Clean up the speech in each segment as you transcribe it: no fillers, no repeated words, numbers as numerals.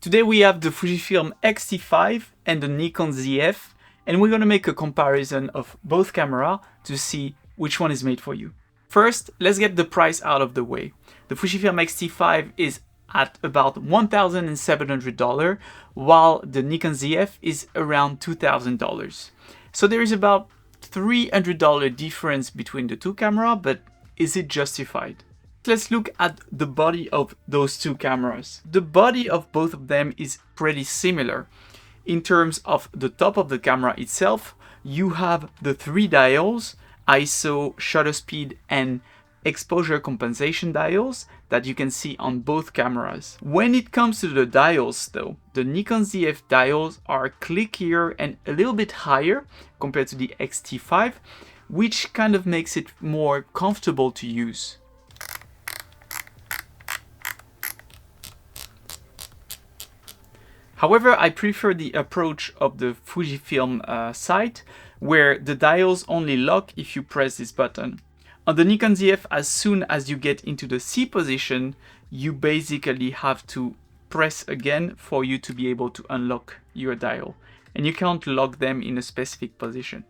Today we have the FUJIFILM X-T5 and the Nikon Zf, and we're going to make a comparison of both cameras to see which one is made for you. First, let's get the price out of the way. The FUJIFILM X-T5 is at about $1,700, while the Nikon Zf is around $2,000. So there is about $300 difference between the two cameras, but is it justified? Let's look at the body of those two cameras. The body of both of them is pretty similar. In terms of the top of the camera itself, you have the three dials, ISO, shutter speed, and exposure compensation dials that you can see on both cameras. When it comes to the dials though, the Nikon Zf dials are clickier and a little bit higher compared to the X-T5, which kind of makes it more comfortable to use. However, I prefer the approach of the FUJIFILM site, where the dials only lock if you press this button. On the Nikon Zf, as soon as you get into the C position, you basically have to press again for you to be able to unlock your dial, and you can't lock them in a specific position.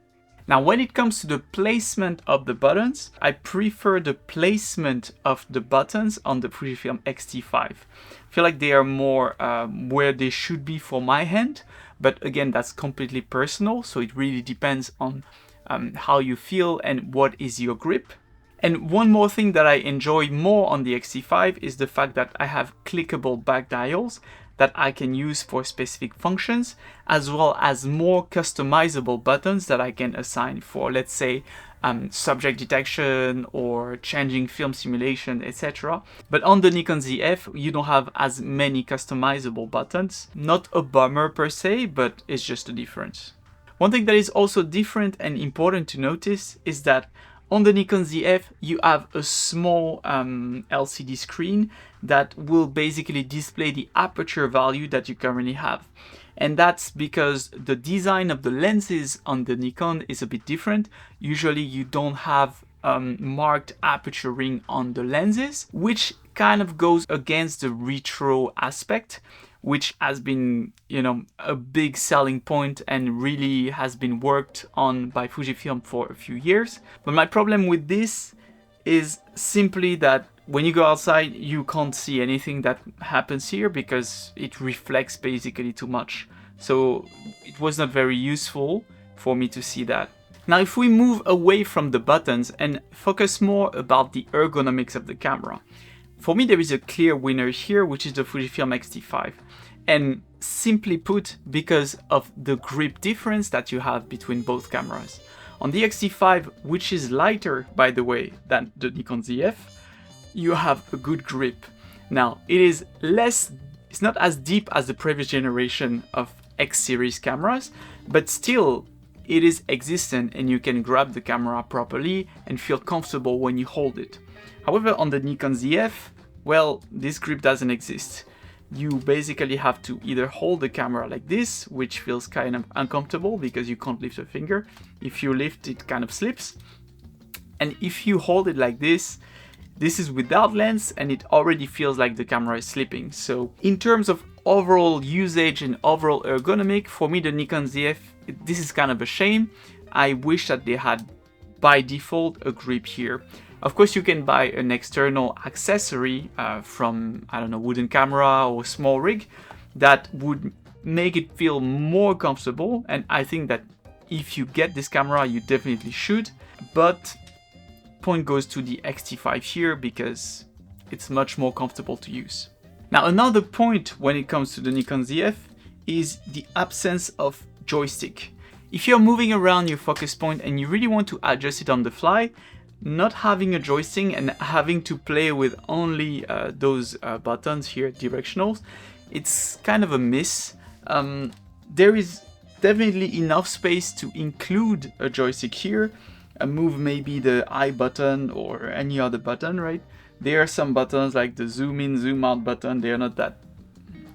Now, when it comes to the placement of the buttons, I prefer the placement of the buttons on the FUJIFILM X-T5. I feel like they are more where they should be for my hand, but again, that's completely personal, so it really depends on how you feel and what is your grip. And one more thing that I enjoy more on the X-T5 is the fact that I have clickable back dials that I can use for specific functions, as well as more customizable buttons that I can assign for, let's say, subject detection or changing film simulation, etc. But on the Nikon Zf, you don't have as many customizable buttons. Not a bummer per se, but it's just a difference. One thing that is also different and important to notice is that on the Nikon Zf, you have a small LCD screen that will basically display the aperture value that you currently have. And that's because the design of the lenses on the Nikon is a bit different. Usually you don't have marked aperture ring on the lenses, which kind of goes against the retro aspect, which has been, a big selling point and really has been worked on by Fujifilm for a few years. But my problem with this is simply that when you go outside, you can't see anything that happens here because it reflects basically too much. So it was not very useful for me to see that. Now, if we move away from the buttons and focus more about the ergonomics of the camera, for me, there is a clear winner here, which is the FUJIFILM X-T5. And simply put, because of the grip difference that you have between both cameras. On the X-T5, which is lighter, by the way, than the Nikon Zf, you have a good grip. Now, it's not as deep as the previous generation of X series cameras, but still, it is existent and you can grab the camera properly and feel comfortable when you hold it. However, on the Nikon Zf, well, this grip doesn't exist. You basically have to either hold the camera like this, which feels kind of uncomfortable because you can't lift a finger. If you lift, it kind of slips. And if you hold it like this is without lens and it already feels like the camera is slipping. So in terms of overall usage and overall ergonomic, for me, the Nikon Zf, this is kind of a shame. I wish that they had by default a grip here. Of course, you can buy an external accessory from, I don't know, wooden camera or small rig that would make it feel more comfortable. And I think that if you get this camera, you definitely should. But point goes to the X-T5 here because it's much more comfortable to use. Now, another point when it comes to the Nikon Zf is the absence of joystick. If you're moving around your focus point and you really want to adjust it on the fly, not having a joystick and having to play with only those buttons here, directionals, it's kind of a miss. There is definitely enough space to include a joystick here, move maybe the I button or any other button, right? There are some buttons like the zoom in, zoom out button, they are not that,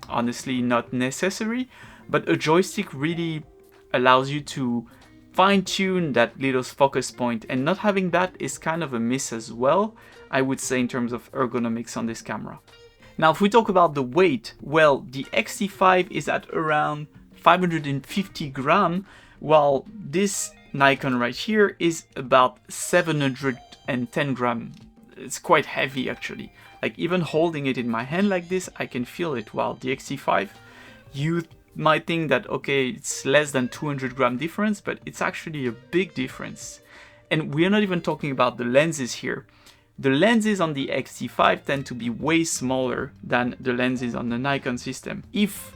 honestly, not necessary, but a joystick really allows you to fine-tune that little focus point, and not having that is kind of a miss as well, I would say, in terms of ergonomics on this camera. Now, if we talk about the weight, well, the X-T5 is at around 550 grams, while this Nikon right here is about 710 grams. It's quite heavy actually. Like even holding it in my hand like this, I can feel it, while the X-T5, you might think that, okay, it's less than 200 gram difference, but it's actually a big difference. And we're not even talking about the lenses here. The lenses on the X-T5 tend to be way smaller than the lenses on the Nikon system. If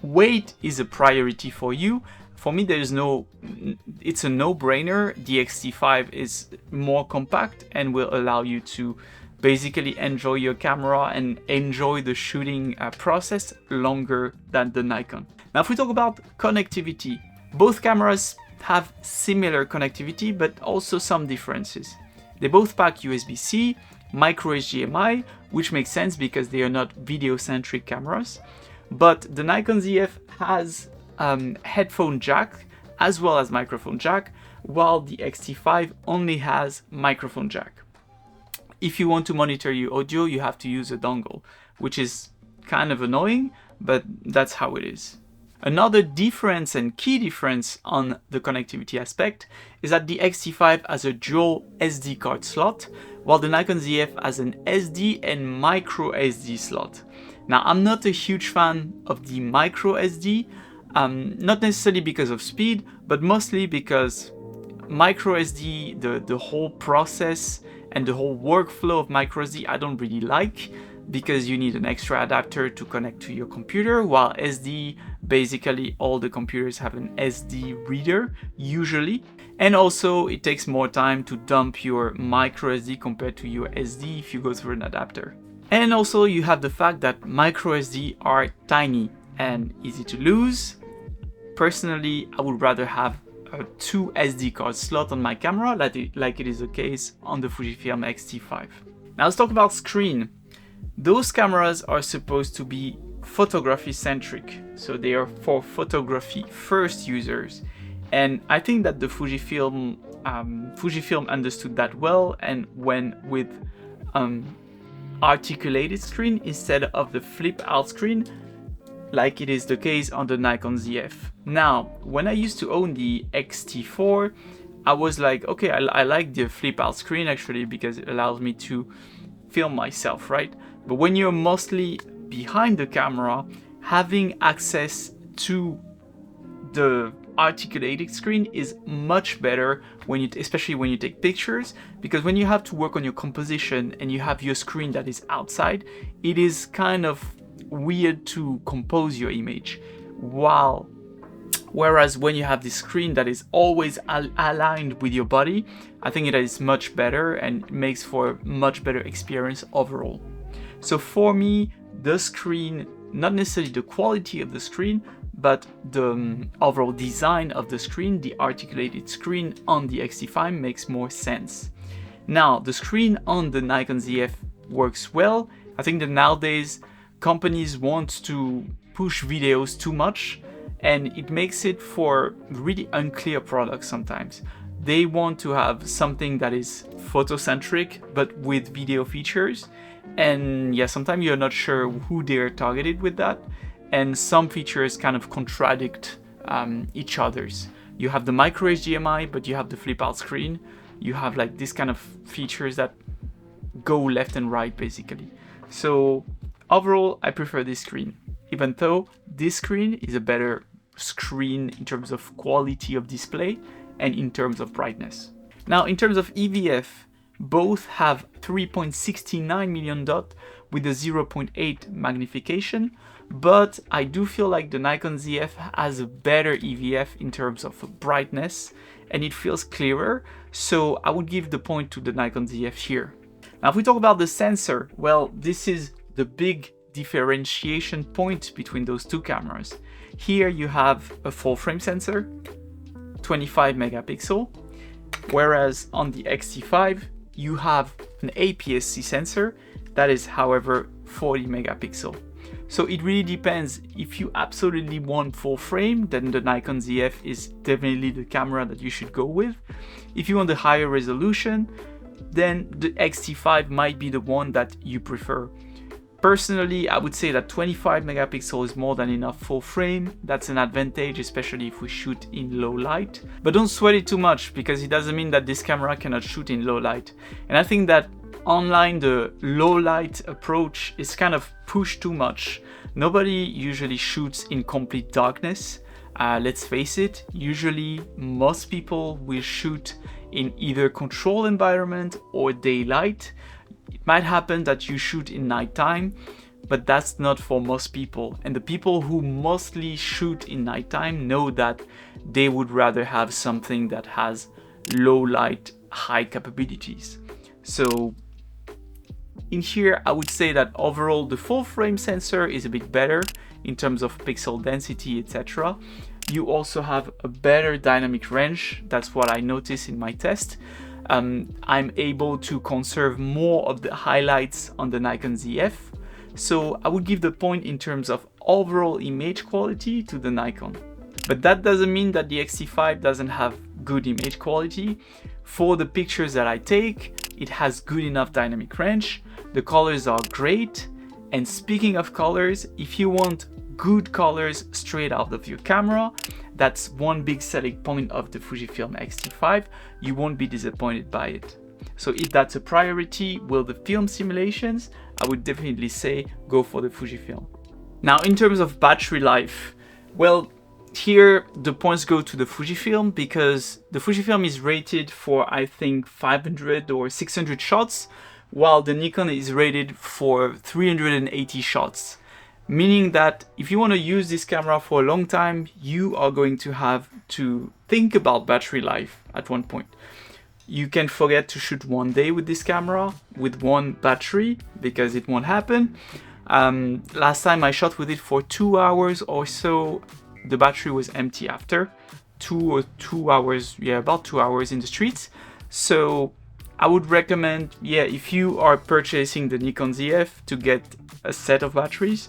weight is a priority for you, for me it's a no-brainer. The X-T5 is more compact and will allow you to basically enjoy your camera and enjoy the shooting process longer than the Nikon. Now, if we talk about connectivity, both cameras have similar connectivity, but also some differences. They both pack USB-C, micro HDMI, which makes sense because they are not video-centric cameras. But the Nikon Zf has headphone jack as well as microphone jack, while the X-T5 only has microphone jack. If you want to monitor your audio, you have to use a dongle, which is kind of annoying, but that's how it is. Another difference and key difference on the connectivity aspect is that the X-T5 has a dual SD card slot, while the Nikon Zf has an SD and micro SD slot. Now, I'm not a huge fan of the micro SD, not necessarily because of speed, but mostly because micro SD, the whole process and the whole workflow of micro SD, I don't really like, because you need an extra adapter to connect to your computer, while SD, basically all the computers have an SD reader usually, and also it takes more time to dump your micro SD compared to your SD if you go through an adapter. And also you have the fact that micro SD are tiny and easy to lose. Personally, I would rather have a 2 SD card slot on my camera like it is the case on the Fujifilm X-T5. Now let's talk about screen. Those cameras are supposed to be photography centric, so they are for photography first users, and I think that the Fujifilm understood that well and went with articulated screen instead of the flip out screen, like it is the case on the Nikon Zf. Now, when I used to own the X-T4, I was like, okay, I like the flip out screen actually because it allows me to film myself, right? But when you're mostly behind the camera, having access to the articulated screen is much better especially when you take pictures, because when you have to work on your composition and you have your screen that is outside, it is kind of weird to compose your image. Whereas when you have this screen that is always aligned with your body, I think it is much better and makes for a much better experience overall. So for me, the screen, not necessarily the quality of the screen, but the overall design of the screen, the articulated screen on the X-T5 makes more sense. Now, the screen on the Nikon Zf works well. I think that nowadays companies want to push videos too much, and it makes it for really unclear products sometimes. They want to have something that is photocentric, but with video features. And yeah, sometimes you're not sure who they're targeted with that. And some features kind of contradict each other's. You have the micro HDMI, but you have the flip out screen. You have like this kind of features that go left and right basically. So overall, I prefer this screen, even though this screen is a better screen in terms of quality of display and in terms of brightness. Now, in terms of EVF, both have 3.69 million dot with a 0.8 magnification, but I do feel like the Nikon Zf has a better EVF in terms of brightness and it feels clearer, so I would give the point to the Nikon Zf here. Now, if we talk about the sensor, well, this is the big differentiation point between those two cameras. Here you have a full frame sensor, 25 megapixel, whereas on the X-T5 you have an APS-C sensor that is, however, 40 megapixel. So it really depends. If you absolutely want full frame, then the Nikon Zf is definitely the camera that you should go with. If you want a higher resolution, then the X-T5 might be the one that you prefer. Personally, I would say that 25 megapixel is more than enough full frame. That's an advantage, especially if we shoot in low light. But don't sweat it too much, because it doesn't mean that this camera cannot shoot in low light. And I think that online the low light approach is kind of pushed too much. Nobody usually shoots in complete darkness. Let's face it, usually most people will shoot in either controlled environment or daylight. It might happen that you shoot in nighttime, but that's not for most people. And the people who mostly shoot in nighttime know that they would rather have something that has low light, high capabilities. So in here, I would say that overall the full frame sensor is a bit better in terms of pixel density, etc. You also have a better dynamic range. That's what I noticed in my test. I'm able to conserve more of the highlights on the Nikon Zf. So I would give the point in terms of overall image quality to the Nikon. But that doesn't mean that the X-T5 doesn't have good image quality. For the pictures that I take, it has good enough dynamic range. The colors are great. And speaking of colors, if you want good colors straight out of your camera, that's one big selling point of the Fujifilm X-T5. You won't be disappointed by it. So if that's a priority with the film simulations, I would definitely say go for the Fujifilm. Now, in terms of battery life, well, here the points go to the Fujifilm, because the Fujifilm is rated for, I think, 500 or 600 shots, while the Nikon is rated for 380 shots. Meaning that if you want to use this camera for a long time, you are going to have to think about battery life at one point. You can forget to shoot one day with this camera with one battery, because it won't happen. Last time I shot with it for 2 hours or so, the battery was empty after 2 hours, about 2 hours in the streets. So I would recommend, if you are purchasing the Nikon Zf, to get a set of batteries.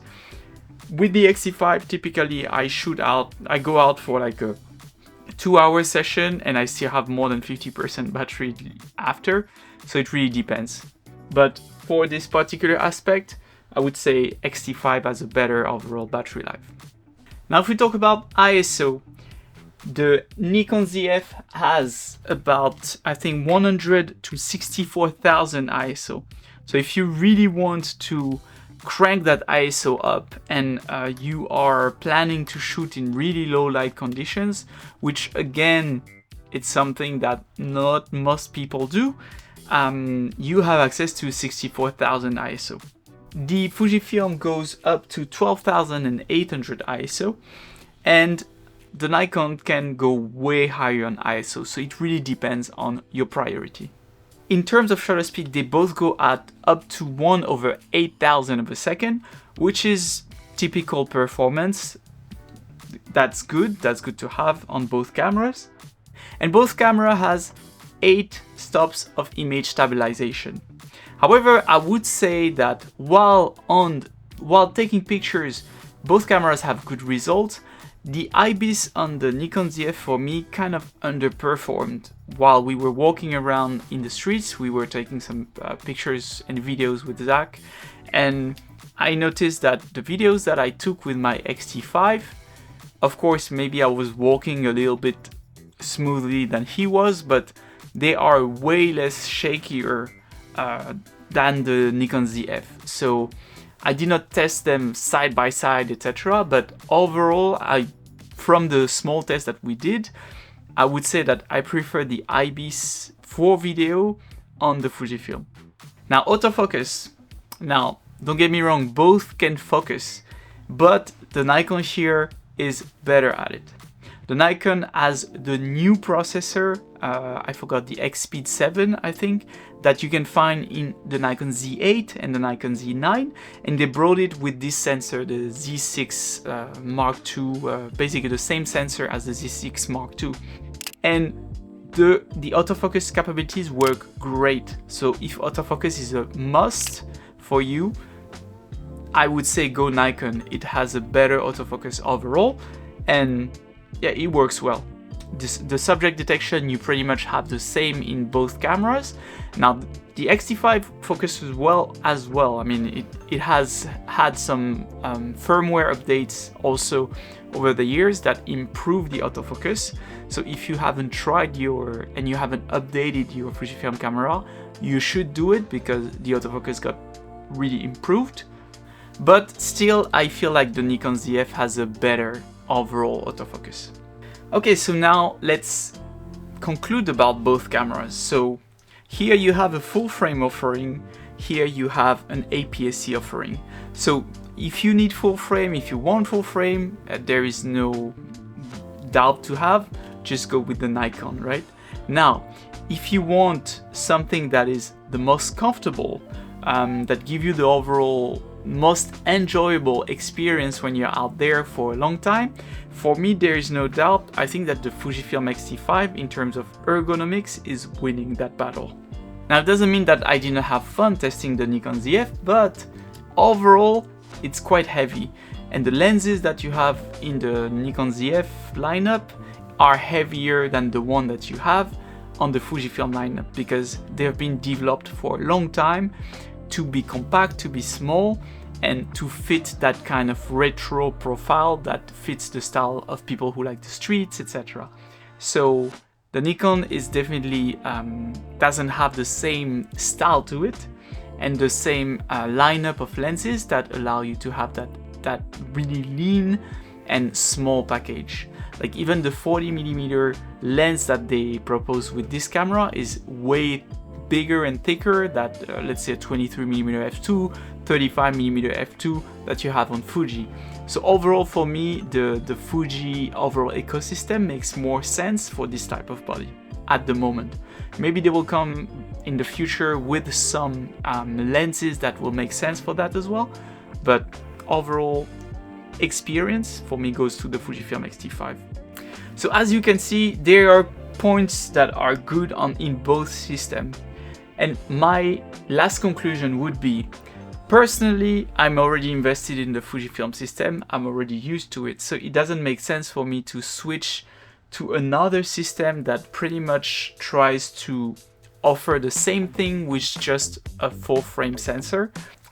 With the X-T5, typically I go out for like a 2-hour session and I still have more than 50% battery after, so it really depends. But for this particular aspect, I would say X-T5 has a better overall battery life. Now if we talk about ISO, the Nikon Zf has about, I think, 100 to 64,000 ISO. So if you really want to crank that ISO up and you are planning to shoot in really low light conditions, which again, it's something that not most people do, you have access to 64,000 ISO. The Fujifilm goes up to 12,800 ISO, and the Nikon can go way higher on ISO, so it really depends on your priority. In terms of shutter speed, they both go at up to 1/8000 of a second, which is typical performance. That's good to have on both cameras. And both camera has 8 stops of image stabilization. However, I would say that while taking pictures, both cameras have good results. The IBIS on the Nikon Zf for me kind of underperformed. While we were walking around in the streets, we were taking some pictures and videos with Zach, and I noticed that the videos that I took with my X-T5, of course, maybe I was walking a little bit smoothly than he was, but they are way less shakier than the Nikon Zf. So I did not test them side by side, etc. But overall, from the small test that we did, I would say that I prefer the IBIS for video on the Fujifilm. Now, autofocus. Now, don't get me wrong, both can focus, but the Nikon here is better at it. The Nikon has the new processor, I forgot, the X-Speed 7, I think, that you can find in the Nikon Z8 and the Nikon Z9, and they brought it with this sensor, the Z6 Mark II, basically the same sensor as the Z6 Mark II. And the autofocus capabilities work great. So if autofocus is a must for you, I would say go Nikon. It has a better autofocus overall, and yeah, it works well. the subject detection, you pretty much have the same in both cameras. Now, the X-T5 focuses well as well. I mean, it has had some firmware updates also over the years that improve the autofocus. So if you haven't tried and you haven't updated your Fujifilm camera, you should do it because the autofocus got really improved. But still, I feel like the Nikon Zf has a better overall autofocus. Okay, so now let's conclude about both cameras. So here you have a full frame offering, here you have an APS-C offering. So if you need full frame, if you want full frame, there is no doubt to have, just go with the Nikon, right? Now, if you want something that is the most comfortable, that give you the overall most enjoyable experience when you're out there for a long time, for me there is no doubt, I think that the Fujifilm X-T5 in terms of ergonomics is winning that battle. Now it doesn't mean that I didn't have fun testing the Nikon Zf, but overall it's quite heavy, and the lenses that you have in the Nikon Zf lineup are heavier than the one that you have on the Fujifilm lineup because they have been developed for a long time to be compact, to be small, and to fit that kind of retro profile that fits the style of people who like the streets, etc. So the Nikon is definitely doesn't have the same style to it and the same lineup of lenses that allow you to have that really lean and small package. Like even the 40mm lens that they propose with this camera is way bigger and thicker than let's say a 23mm f2, 35mm f2 that you have on Fuji. So overall for me, the Fuji overall ecosystem makes more sense for this type of body at the moment. Maybe they will come in the future with some lenses that will make sense for that as well, but overall experience for me goes to the Fujifilm X-T5. So as you can see, there are points that are good in both systems. And my last conclusion would be, personally, I'm already invested in the Fujifilm system, I'm already used to it, so it doesn't make sense for me to switch to another system that pretty much tries to offer the same thing with just a full frame sensor.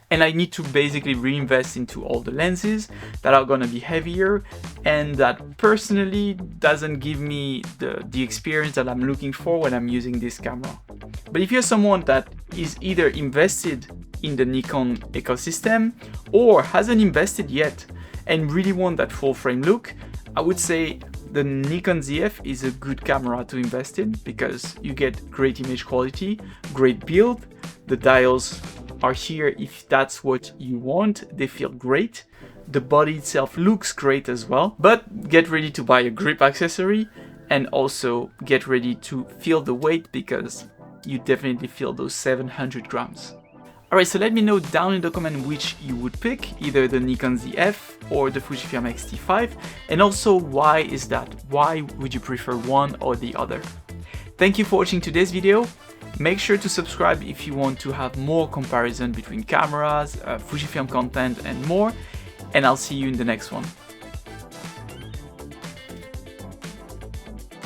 And I need to basically reinvest into all the lenses that are gonna be heavier and that personally doesn't give me the experience that I'm looking for when I'm using this camera. But if you're someone that is either invested in the Nikon ecosystem or hasn't invested yet and really want that full frame look, I would say the Nikon Zf is a good camera to invest in because you get great image quality, great build, the dials are here if that's what you want, they feel great, the body itself looks great as well, but get ready to buy a grip accessory and also get ready to feel the weight because you definitely feel those 700 grams. Alright, so let me know down in the comment which you would pick, either the Nikon Zf or the Fujifilm X-T5, and also why is that? Why would you prefer one or the other? Thank you for watching today's video. Make sure to subscribe if you want to have more comparison between cameras, Fujifilm content and more, and I'll see you in the next one.